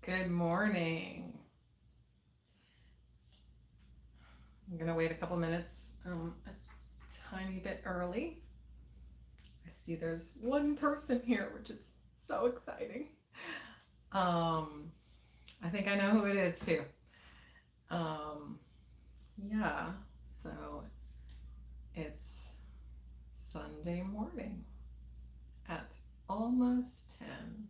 Good morning. I'm going to wait a couple minutes, a tiny bit early. I see there's one person here, which is so exciting. Um, I think I know who it is too. Um, yeah, so it's Sunday morning at almost 10.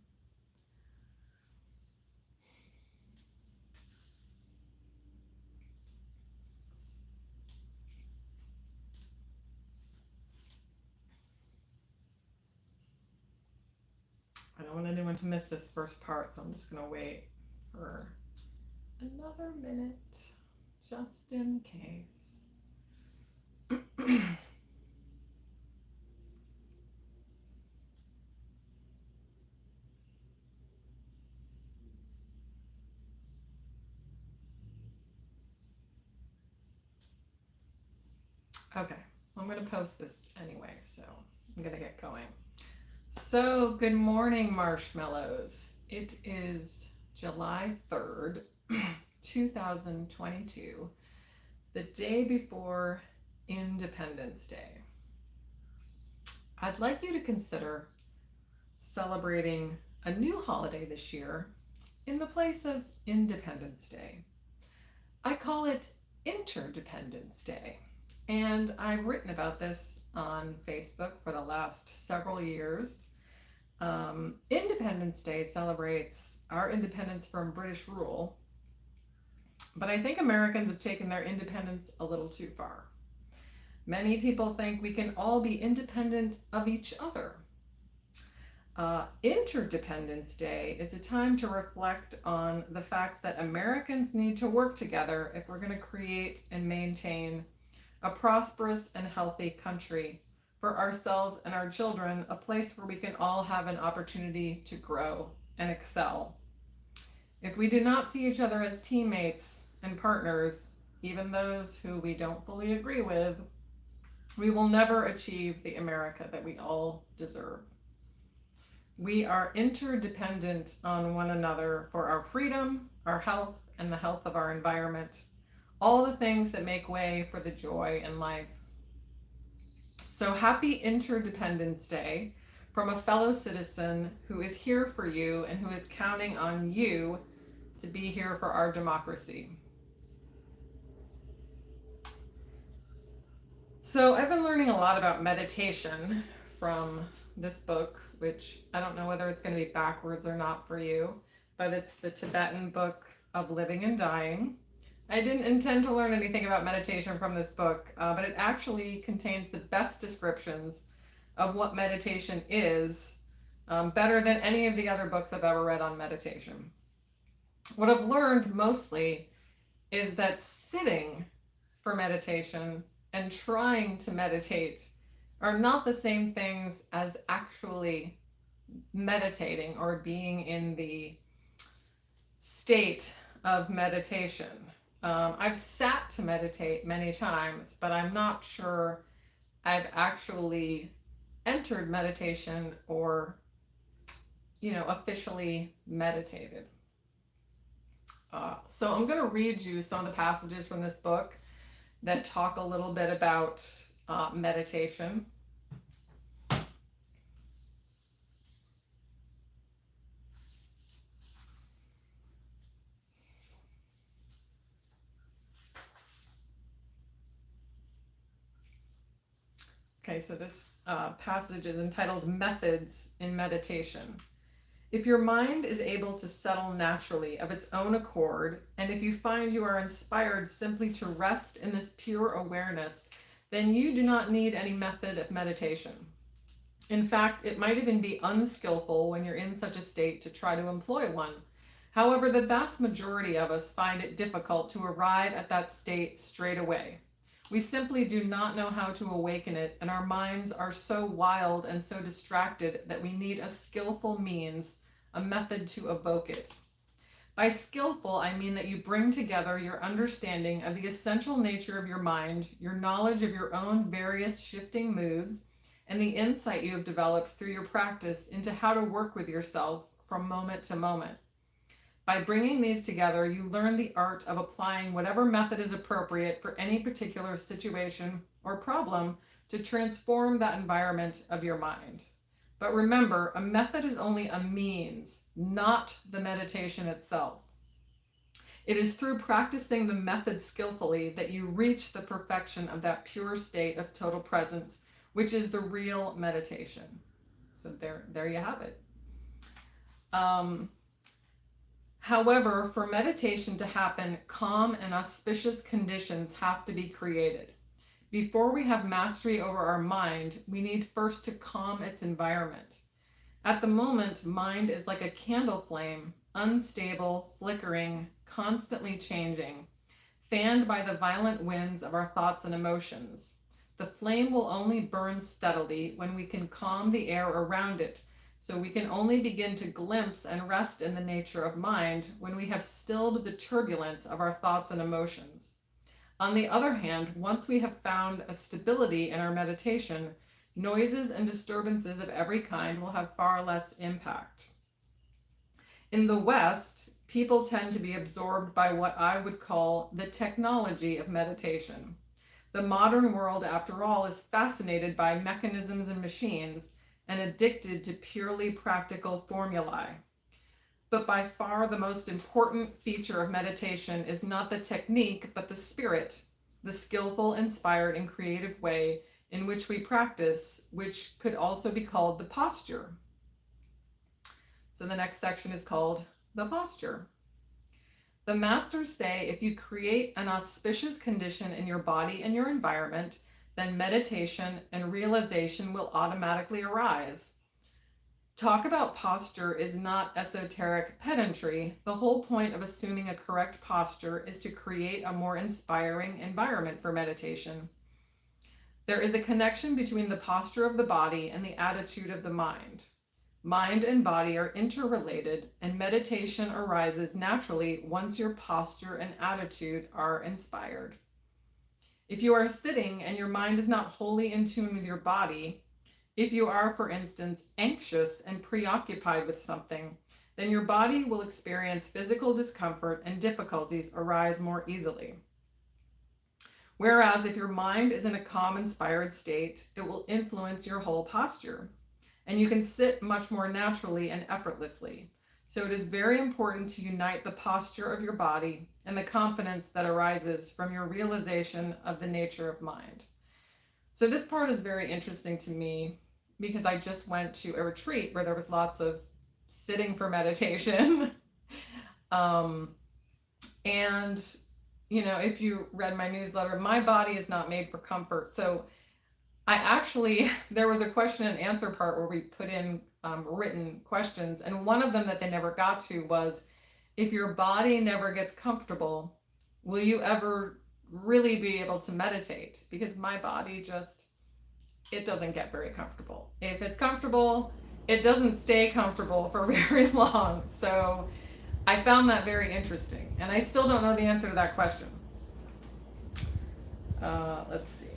I don't want anyone to miss this first part, so I'm just going to wait for another minute just in case. Okay, I'm going to post this anyway, so I'm going to get going. So, good morning, marshmallows. It is July 3rd, 2022, the day before Independence Day. I'd like you to consider celebrating a new holiday this year in the place of Independence Day. I call it Interdependence Day. And I've written about this on Facebook for the last several years. Independence Day celebrates our independence from British rule, but I think Americans have taken their independence a little too far. Many people think we can all be independent of each other. Interdependence Day is a time to reflect on the fact that Americans need to work together if we're going to create and maintain a prosperous and healthy country for ourselves and our children, a place where we can all have an opportunity to grow and excel. If we do not see each other as teammates and partners, even those who we don't fully agree with, we will never achieve the America that we all deserve. We are interdependent on one another for our freedom, our health, and the health of our environment, all the things that make way for the joy in life. So happy Interdependence Day from a fellow citizen who is here for you and who is counting on you to be here for our democracy. So I've been learning a lot about meditation from this book, which I don't know whether it's going to be backwards or not for you, but it's the Tibetan book of living and dying. I didn't intend to learn anything about meditation from this book, but it actually contains the best descriptions of what meditation is, better than any of the other books I've ever read on meditation. What I've learned mostly is that sitting for meditation and trying to meditate are not the same things as actually meditating or being in the state of meditation. I've sat to meditate many times, but I'm not sure I've actually entered meditation or, officially meditated. So I'm going to read you some of the passages from this book that talk a little bit about meditation. Okay, so this passage is entitled Methods in Meditation. If your mind is able to settle naturally of its own accord, and if you find you are inspired simply to rest in this pure awareness, then you do not need any method of meditation. In fact, it might even be unskillful when you're in such a state to try to employ one. However, the vast majority of us find it difficult to arrive at that state straight away. We simply do not know how to awaken it, and our minds are so wild and so distracted that we need a skillful means, a method to evoke it. By skillful, I mean that you bring together your understanding of the essential nature of your mind, your knowledge of your own various shifting moods, and the insight you have developed through your practice into how to work with yourself from moment to moment. By bringing these together, you learn the art of applying whatever method is appropriate for any particular situation or problem to transform that environment of your mind. But remember, a method is only a means, not the meditation itself. It is through practicing the method skillfully that you reach the perfection of that pure state of total presence, which is the real meditation. So there you have it. However, for meditation to happen, calm and auspicious conditions have to be created. Before we have mastery over our mind, we need first to calm its environment. At the moment, mind is like a candle flame, unstable, flickering, constantly changing, fanned by the violent winds of our thoughts and emotions. The flame will only burn steadily when we can calm the air around it, so we can only begin to glimpse and rest in the nature of mind when we have stilled the turbulence of our thoughts and emotions. On the other hand, once we have found a stability in our meditation, noises and disturbances of every kind will have far less impact. In the West, people tend to be absorbed by what I would call the technology of meditation. The modern world, after all, is fascinated by mechanisms and machines and addicted to purely practical formulae. But by far the most important feature of meditation is not the technique, but the spirit, the skillful, inspired, and creative way in which we practice, which could also be called the posture. So the next section is called the posture. The masters say if you create an auspicious condition in your body and your environment, then meditation and realization will automatically arise. Talk about posture is not esoteric pedantry. The whole point of assuming a correct posture is to create a more inspiring environment for meditation. There is a connection between the posture of the body and the attitude of the mind. Mind and body are interrelated, and meditation arises naturally once your posture and attitude are inspired. If you are sitting and your mind is not wholly in tune with your body, if you are, for instance, anxious and preoccupied with something, then your body will experience physical discomfort and difficulties arise more easily. Whereas if your mind is in a calm, inspired state, it will influence your whole posture, and you can sit much more naturally and effortlessly. So it is very important to unite the posture of your body and the confidence that arises from your realization of the nature of mind. So this part is very interesting to me because I just went to a retreat where there was lots of sitting for meditation. And, you know, if you read my newsletter, my body is not made for comfort. So there was a question and answer part where we put in written questions. And one of them that they never got to was, if your body never gets comfortable, will you ever really be able to meditate? Because my body it doesn't get very comfortable. If it's comfortable, it doesn't stay comfortable for very long. So I found that very interesting. And I still don't know the answer to that question. Let's see.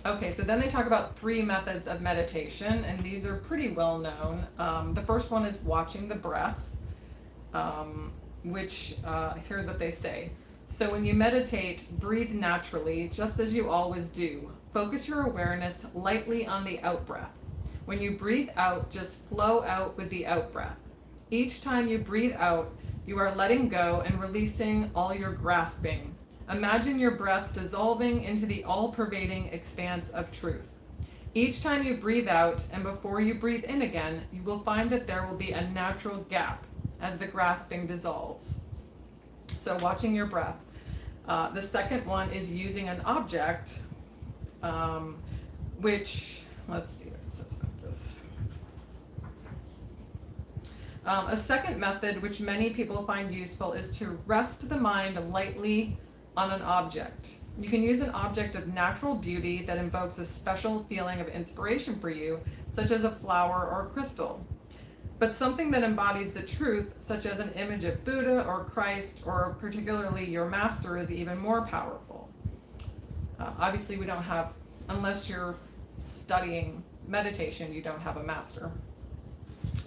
Okay, so then they talk about 3 methods of meditation, and these are pretty well known. The first one is watching the breath, which here's what they say. So when you meditate, breathe naturally, just as you always do. Focus your awareness lightly on the out-breath. When you breathe out, just flow out with the out-breath. Each time you breathe out, you are letting go and releasing all your grasping. Imagine your breath dissolving into the all-pervading expanse of truth. Each time you breathe out and before you breathe in again, you will find that there will be a natural gap as the grasping dissolves. So watching your breath. The second one is using an object, which, let's see what it says about this. A second method which many people find useful is to rest the mind lightly on an object. You can use an object of natural beauty that invokes a special feeling of inspiration for you, such as a flower or a crystal. But something that embodies the truth, such as an image of Buddha or Christ or particularly your master, is even more powerful. Obviously, we don't have, unless you're studying meditation, you don't have a master.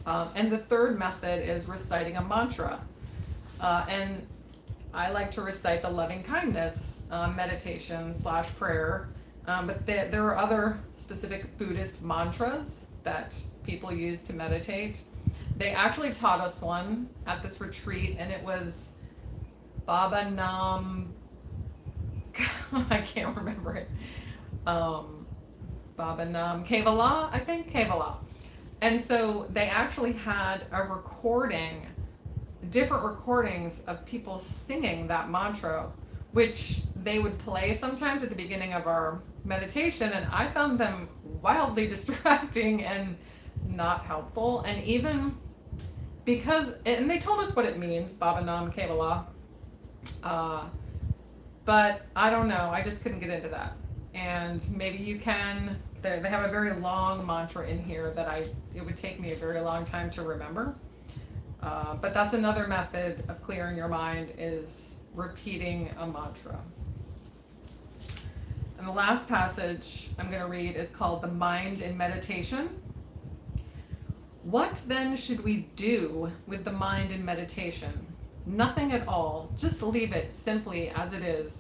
And the third method is reciting a mantra. And I like to recite the loving kindness meditation / prayer. But there are other specific Buddhist mantras that people use to meditate. They actually taught us one at this retreat, and it was Baba Nam. I can't remember it. Baba Nam Kevala, I think Kevala. And so they actually had a recording, different recordings of people singing that mantra, which they would play sometimes at the beginning of our meditation, and I found them wildly distracting and not helpful. And even because, and they told us what it means, Baba Nam Kevala, but I don't know, I just couldn't get into that. And maybe you can, they have a very long mantra in here that it would take me a very long time to remember. But that's another method of clearing your mind, is repeating a mantra. And the last passage I'm going to read is called The Mind in Meditation. What then should we do with the mind in meditation? Nothing at all. Just leave it simply as it is.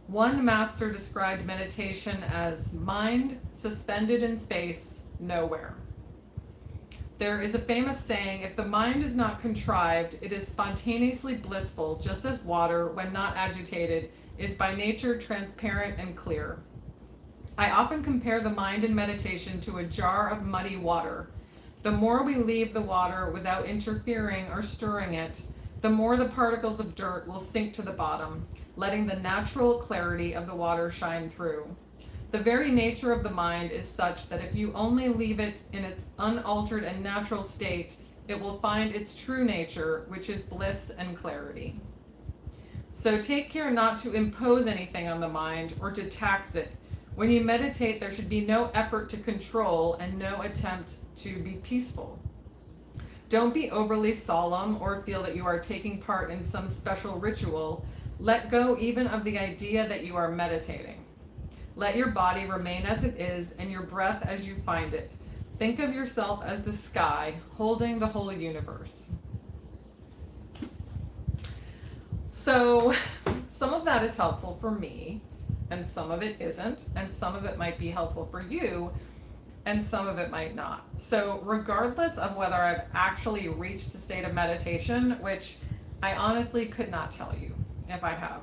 One master described meditation as mind suspended in space, nowhere. There is a famous saying, if the mind is not contrived, it is spontaneously blissful, just as water, when not agitated, is by nature transparent and clear. I often compare the mind in meditation to a jar of muddy water. The more we leave the water without interfering or stirring it, the more the particles of dirt will sink to the bottom, letting the natural clarity of the water shine through. The very nature of the mind is such that if you only leave it in its unaltered and natural state, it will find its true nature, which is bliss and clarity. So take care not to impose anything on the mind or to tax it. When you meditate, there should be no effort to control and no attempt to be peaceful. Don't be overly solemn or feel that you are taking part in some special ritual. Let go even of the idea that you are meditating. Let your body remain as it is and your breath as you find it. Think of yourself as the sky, holding the whole universe. So some of that is helpful for me, and some of it isn't, and some of it might be helpful for you, and some of it might not. So regardless of whether I've actually reached a state of meditation, which I honestly could not tell you if I have,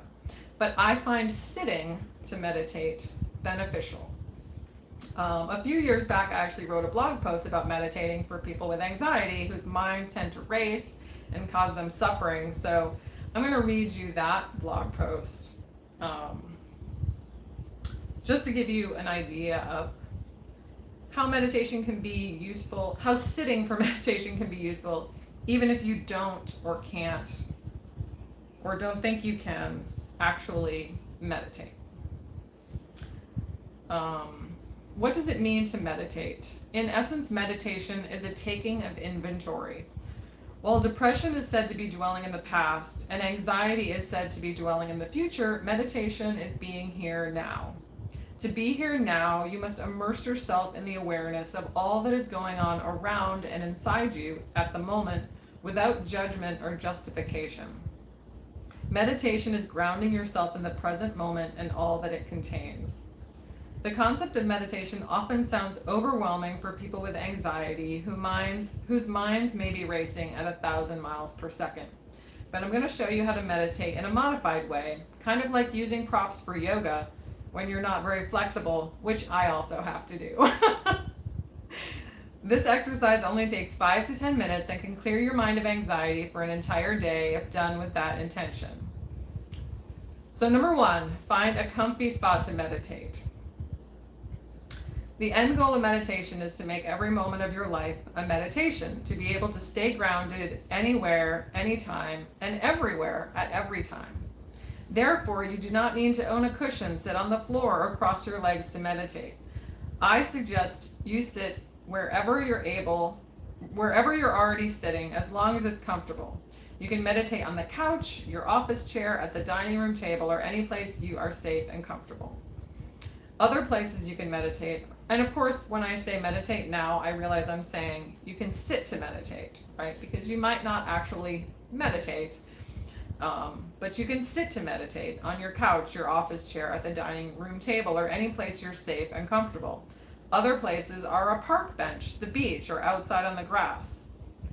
but I find sitting to meditate beneficial. A few years back, I actually wrote a blog post about meditating for people with anxiety whose minds tend to race and cause them suffering. So I'm going to read you that blog post just to give you an idea of how meditation can be useful, how sitting for meditation can be useful, even if you don't or can't or don't think you can actually meditate. What does it mean to meditate? In essence, meditation is a taking of inventory. While depression is said to be dwelling in the past and anxiety is said to be dwelling in the future, meditation is being here now. To be here now, you must immerse yourself in the awareness of all that is going on around and inside you at the moment without judgment or justification. Meditation is grounding yourself in the present moment and all that it contains. The concept of meditation often sounds overwhelming for people with anxiety whose minds may be racing at 1,000 miles per second. But I'm going to show you how to meditate in a modified way, kind of like using props for yoga when you're not very flexible, which I also have to do. This exercise only takes 5 to 10 minutes and can clear your mind of anxiety for an entire day if done with that intention. So number 1, find a comfy spot to meditate. The end goal of meditation is to make every moment of your life a meditation, to be able to stay grounded anywhere, anytime, and everywhere at every time. Therefore, you do not need to own a cushion, sit on the floor, or cross your legs to meditate. I suggest you sit wherever you're already sitting, as long as it's comfortable. You can meditate on the couch, your office chair, at the dining room table, or any place you are safe and comfortable. Other places you can meditate And of course, when I say meditate now, I realize I'm saying you can sit to meditate, right? Because you might not actually meditate, but you can sit to meditate on your couch, your office chair, at the dining room table, or any place you're safe and comfortable. Other places are a park bench, the beach, or outside on the grass.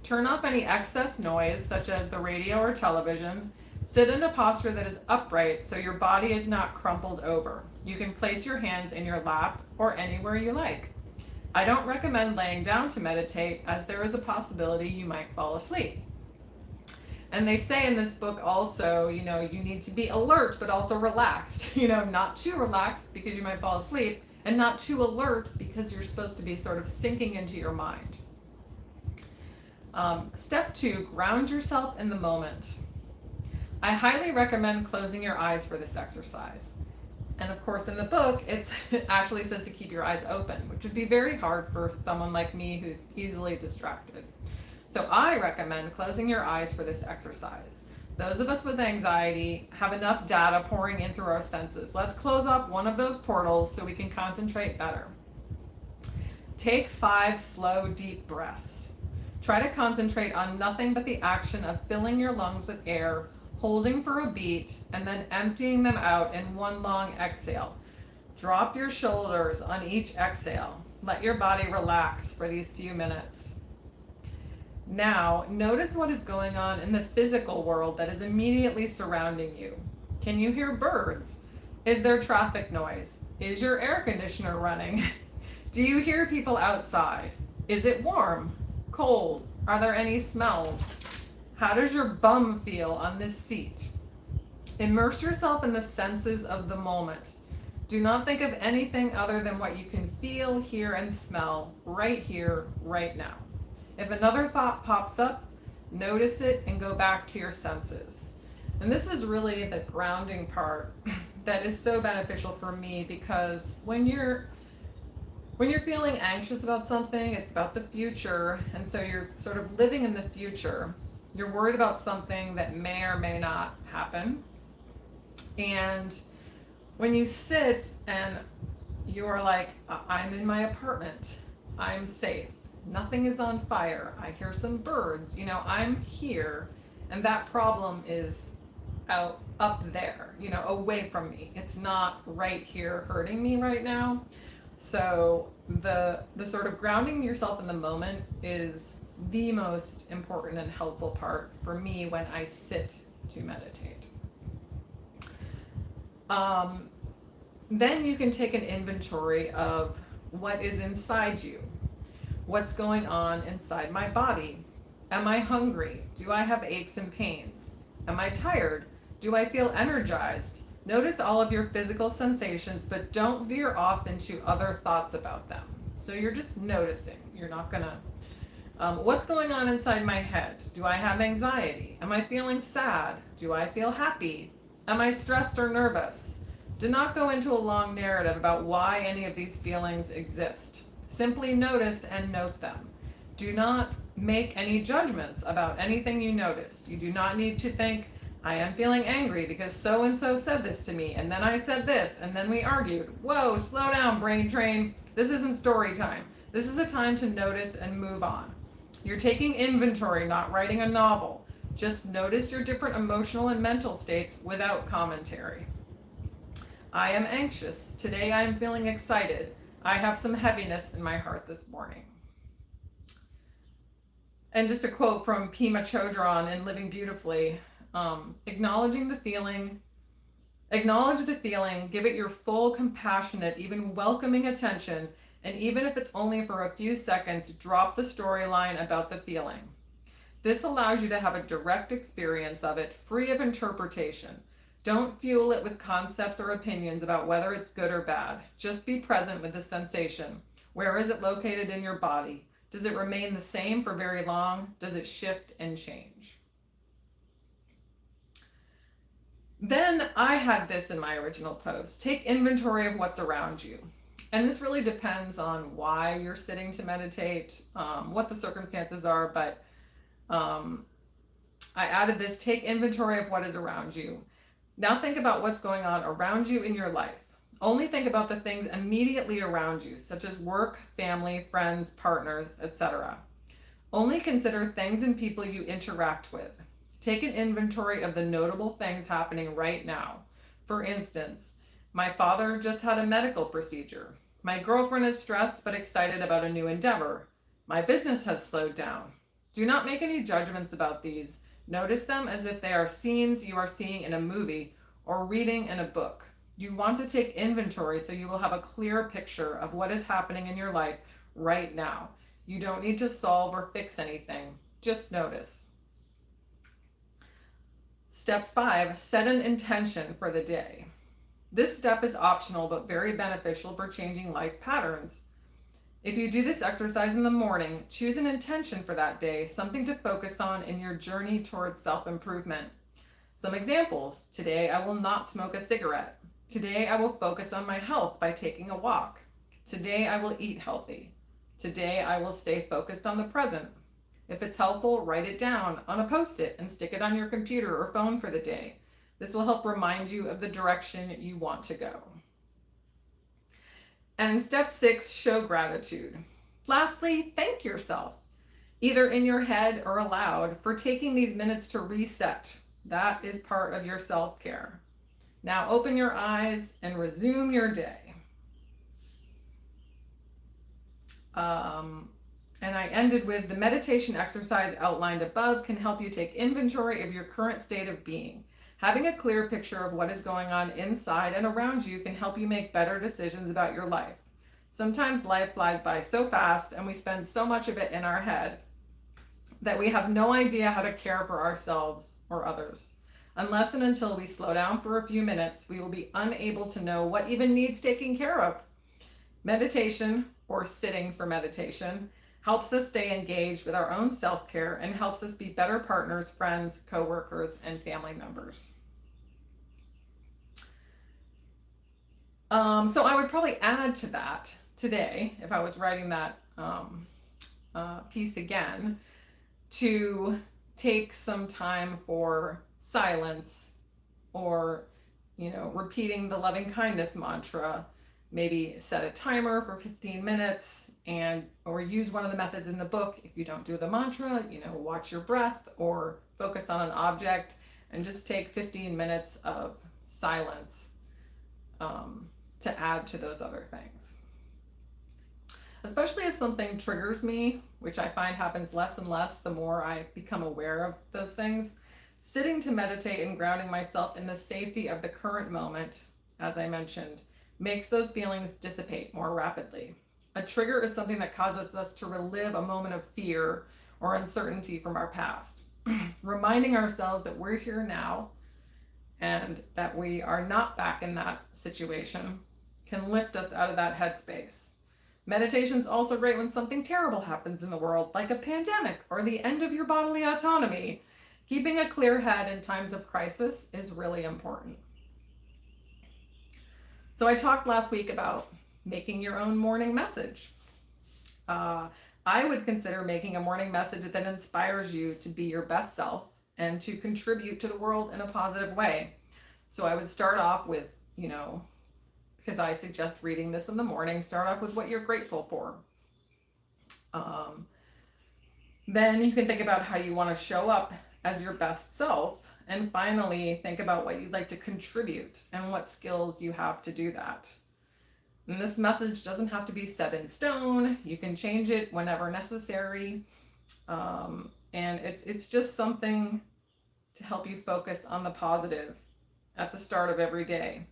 Turn off any excess noise, such as the radio or television. Sit in a posture that is upright so your body is not crumpled over. You can place your hands in your lap or anywhere you like. I don't recommend laying down to meditate, as there is a possibility you might fall asleep. And they say in this book also, you need to be alert but also relaxed. Not too relaxed because you might fall asleep, and not too alert because you're supposed to be sort of sinking into your mind. Step 2, ground yourself in the moment. I highly recommend closing your eyes for this exercise. And of course, in the book, it actually says to keep your eyes open, which would be very hard for someone like me who's easily distracted. So I recommend closing your eyes for this exercise. Those of us with anxiety have enough data pouring in through our senses. Let's close off one of those portals so we can concentrate better. Take 5 slow, deep breaths. Try to concentrate on nothing but the action of filling your lungs with air, holding for a beat, and then emptying them out in one long exhale. Drop your shoulders on each exhale. Let your body relax for these few minutes. Now, notice what is going on in the physical world that is immediately surrounding you. Can you hear birds? Is there traffic noise? Is your air conditioner running? Do you hear people outside? Is it warm? Cold? Are there any smells? How does your bum feel on this seat? Immerse yourself in the senses of the moment. Do not think of anything other than what you can feel, hear, and smell right here, right now. If another thought pops up, notice it and go back to your senses. And this is really the grounding part that is so beneficial for me, because when you're feeling anxious about something, it's about the future, and so you're sort of living in the future. You're worried about something that may or may not happen. And when you sit and you're like, I'm in my apartment, I'm safe, nothing is on fire, I hear some birds, I'm here, and that problem is up there, away from me. It's not right here hurting me right now. So the sort of grounding yourself in the moment is the most important and helpful part for me when I sit to meditate. Then you can take an inventory of what is inside you. What's going on inside my body? Am I hungry? Do I have aches and pains? Am I tired? Do I feel energized? Notice all of your physical sensations, but don't veer off into other thoughts about them. So you're just noticing. You're not gonna what's going on inside my head? Do I have anxiety? Am I feeling sad? Do I feel happy? Am I stressed or nervous? Do not go into a long narrative about why any of these feelings exist. Simply notice and note them. Do not make any judgments about anything you noticed. You do not need to think, I am feeling angry because so-and-so said this to me, and then I said this, and then we argued. Whoa, slow down, brain train. This isn't story time. This is a time to notice and move on. You're taking inventory, not writing a novel. Just notice your different emotional and mental states without commentary. I am anxious. Today I am feeling excited. I have some heaviness in my heart this morning. And just a quote from Pema Chodron in Living Beautifully, acknowledging the feeling, acknowledge the feeling, give it your full, compassionate, even welcoming attention, and even if it's only for a few seconds, drop the storyline about the feeling. This allows you to have a direct experience of it, free of interpretation. Don't fuel it with concepts or opinions about whether it's good or bad. Just be present with the sensation. Where is it located in your body? Does it remain the same for very long? Does it shift and change? Then I had this in my original post. Take inventory of what's around you. And this really depends on why you're sitting to meditate, what the circumstances are, but I added this, take inventory of what is around you. Now think about what's going on around you in your life. Only think about the things immediately around you, such as work, family, friends, partners, etc. Only consider things and people you interact with. Take an inventory of the notable things happening right now. For instance, my father just had a medical procedure. My girlfriend is stressed but excited about a new endeavor. My business has slowed down. Do not make any judgments about these. Notice them as if they are scenes you are seeing in a movie or reading in a book. You want to take inventory so you will have a clear picture of what is happening in your life right now. You don't need to solve or fix anything, just notice. Step 5, set an intention for the day. This step is optional but very beneficial for changing life patterns. If you do this exercise in the morning, choose an intention for that day, something to focus on in your journey towards self-improvement. Some examples. Today I will not smoke a cigarette. Today I will focus on my health by taking a walk. Today I will eat healthy. Today I will stay focused on the present. If it's helpful, write it down on a post-it and stick it on your computer or phone for the day. This will help remind you of the direction you want to go. And step 6, show gratitude. Lastly, thank yourself, either in your head or aloud, for taking these minutes to reset. That is part of your self-care. Now open your eyes and resume your day. And I ended with the meditation exercise outlined above can help you take inventory of your current state of being. Having a clear picture of what is going on inside and around you can help you make better decisions about your life. Sometimes life flies by so fast and we spend so much of it in our head that we have no idea how to care for ourselves or others. Unless and until we slow down for a few minutes, we will be unable to know what even needs taking care of. Meditation, or sitting for meditation, helps us stay engaged with our own self-care and helps us be better partners, friends, co-workers, and family members. So I would probably add to that today, if I was writing that piece again, to take some time for silence or, repeating the loving kindness mantra. Maybe set a timer for 15 minutes or use one of the methods in the book. If you don't do the mantra, watch your breath or focus on an object and just take 15 minutes of silence to add to those other things. Especially if something triggers me, which I find happens less and less the more I become aware of those things. Sitting to meditate and grounding myself in the safety of the current moment, as I mentioned, makes those feelings dissipate more rapidly. A trigger is something that causes us to relive a moment of fear or uncertainty from our past. Reminding ourselves that we're here now and that we are not back in that situation can lift us out of that headspace. Meditation is also great when something terrible happens in the world, like a pandemic or the end of your bodily autonomy. Keeping a clear head in times of crisis is really important. So I talked last week about making your own morning message. I would consider making a morning message that inspires you to be your best self and to contribute to the world in a positive way. So I would start off with, because I suggest reading this in the morning, start off with what you're grateful for. Then you can think about how you want to show up as your best self. And finally, think about what you'd like to contribute and what skills you have to do that. And this message doesn't have to be set in stone. You can change it whenever necessary. And it's just something to help you focus on the positive at the start of every day.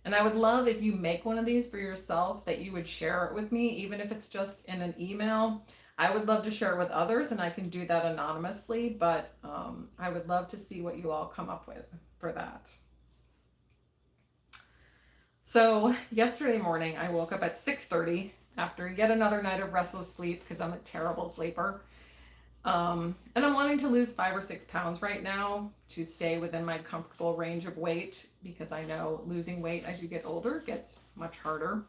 And I would love if you make one of these for yourself, that you would share it with me, even if it's just in an email. I would love to share it with others, and I can do that anonymously, but I would love to see what you all come up with for that. So yesterday morning, I woke up at 6:30 after yet another night of restless sleep because I'm a terrible sleeper. And I'm wanting to lose 5 or 6 pounds right now to stay within my comfortable range of weight, because I know losing weight as you get older gets much harder.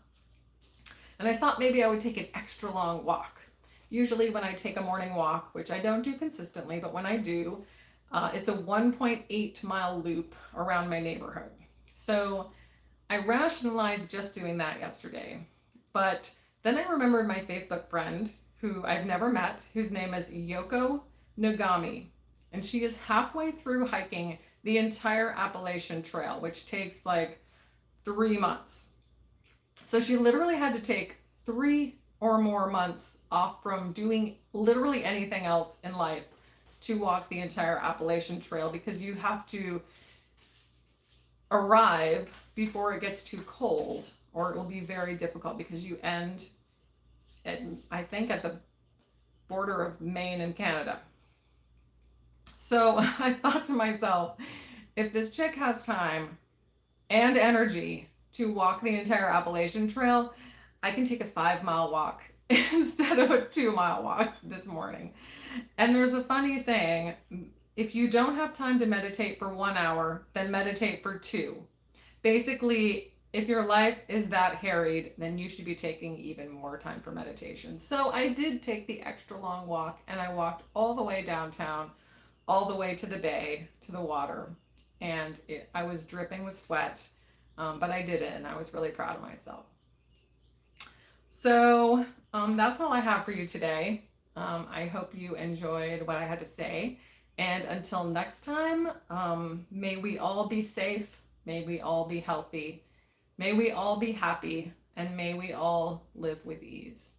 And I thought maybe I would take an extra long walk. Usually when I take a morning walk, which I don't do consistently, but when I do, it's a 1.8 mile loop around my neighborhood. So I rationalized just doing that yesterday. But then I remembered my Facebook friend who I've never met, whose name is Yoko Nagami. And she is halfway through hiking the entire Appalachian Trail, which takes like 3 months. So she literally had to take 3 or more months off from doing literally anything else in life to walk the entire Appalachian Trail, because you have to arrive before it gets too cold, or it will be very difficult because you end at, I think, at the border of Maine and Canada. So I thought to myself, if this chick has time and energy to walk the entire Appalachian Trail, I can take a 5 mile walk instead of a 2 mile walk this morning. And there's a funny saying, if you don't have time to meditate for 1 hour, then meditate for 2. Basically, if your life is that harried, then you should be taking even more time for meditation. So I did take the extra long walk, and I walked all the way downtown, all the way to the bay, to the water. And I was dripping with sweat, but I did it, and I was really proud of myself. So that's all I have for you today. I hope you enjoyed what I had to say. And until next time, may we all be safe, may we all be healthy, may we all be happy, and may we all live with ease.